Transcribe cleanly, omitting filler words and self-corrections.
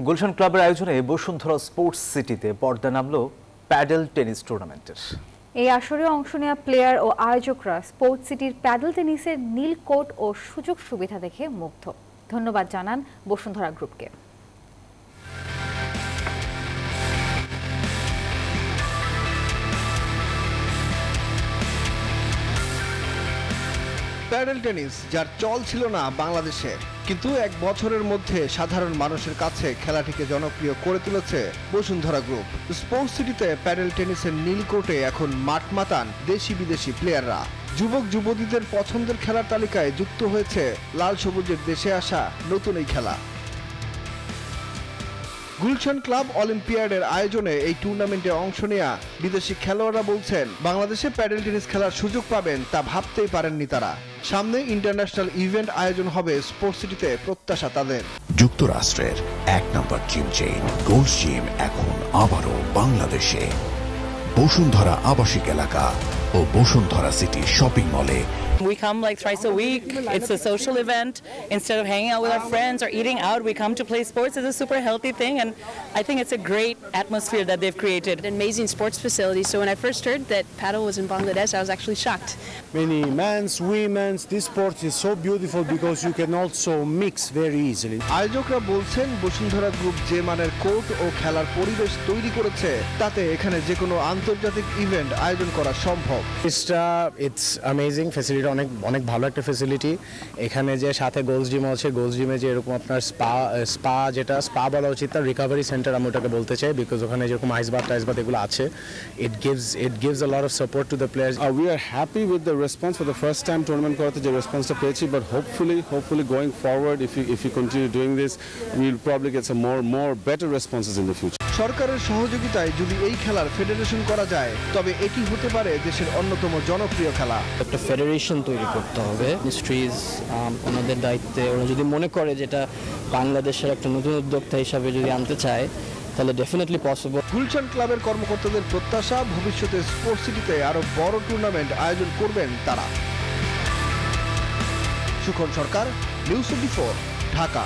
গুলশান ক্লাবের আয়োজনে বসুন্ধরা স্পোর্টস সিটিতে পর্দা নামলো প্যাডেল টেনিস টুর্নামেন্টের। এই আসরে অংশ নেওয়া প্লেয়ার ও আয়োজকরা স্পোর্টস সিটির প্যাডেল টেনিসের নীল কোর্ট ও সুযোগ সুবিধা দেখে মুগ্ধ। ধন্যবাদ জানান বসুন্ধরা গ্রুপকে। প্যাডেল টেনিস যার চল ছিল না বাংলাদেশে, কিন্তু এক বছরের মধ্যে সাধারণ মানুষের কাছে খেলাটিকে জনপ্রিয় করে তুলেছে বসুন্ধরা গ্রুপ। স্পোর্টস সিটিতে প্যাডেল টেনিসের নীল কোর্টে এখন মাঠ মাতান দেশি বিদেশি প্লেয়াররা। যুবক যুবতীদের পছন্দের খেলার তালিকায় যুক্ত হয়েছে লাল সবুজের দেশে আসা নতুন এই খেলা। গুলশান ক্লাব অলিম্পিয়াডের আয়োজনে এই টুর্নামেন্টে অংশ নেওয়া বিদেশি খেলোয়াড়রা বলছেন, বাংলাদেশে প্যাডেল টেনিস খেলার সুযোগ পাবেন তা ভাবতেই পারেননি তারা। সামনে ইন্টারন্যাশনাল ইভেন্ট আয়োজন হবে স্পোর্টস সিটিতে, প্রত্যাশা তাদের। যুক্তরাষ্ট্রের 1 নম্বর জিম চেইন গোল্ড জিম এখন আবারও বাংলাদেশে। বসুন্ধরা আবাসিক এলাকা ও বসুন্ধরা সিটি শপিং মলে। We come like twice a week. It's a social event. Instead of hanging out with our friends or eating out, we come to play sports. It's a super healthy thing, and I think it's a great atmosphere that they've created. An amazing sports facility. So when I first heard that paddle was in Bangladesh, I was actually shocked. Many men's, women's, this sport is so beautiful because you can also mix very easily. আয়োজকরা বলছেন, Bashundhara group যে মানের court ও খেলার পরিবেশ তৈরি করেছে, তাতে এখানে যে কোনো আন্তর্জাতিক ইভেন্ট আয়োজন করা সম্ভব। It's amazing facility, অনেক ভালো একটা ফ্যাসিলিটি। এখানে যে সাথে গোলস জিম আছে, গোলস জিমে যে এরকম আপনার স্পা বলা উচিত, তার রিকভারি সেন্টার আমি ওটাকে বলতে চাই, বিকজ ওখানে যেরকম আইস বাথ এগুলো আছে, it gives a lot of support to the players. We are happy with the response for the first time tournament করাতে যে রেসপন্সটা পেয়েছি, but hopefully going forward, if you continue doing this, we'll probably get some more better responses in the future. সরকারের সহযোগিতায় যদি এই খেলার federation করা যায়, তবে এটি হতে পারে দেশের অন্যতম জনপ্রিয় খেলা। একটা ফেডারেশন তৈরি করতে হবে। মিনিস্ট্রিজ ওনাদের দায়িত্বে, ওরা যদি মনে করে যেটা বাংলাদেশের একটা নতুন উদ্যোক্তা হিসাবে যদি আনতে চায়, তাহলে ডেফিনেটলি পসিবল। গুলশান ক্লাবের কর্মকর্তাদের প্রত্যাশা, ভবিষ্যতে স্পোর্টস সিটিতে আরো বড় টুর্নামেন্ট আয়োজন করবেন তারা। সুখন সরকার, নিউজ 24, ঢাকা।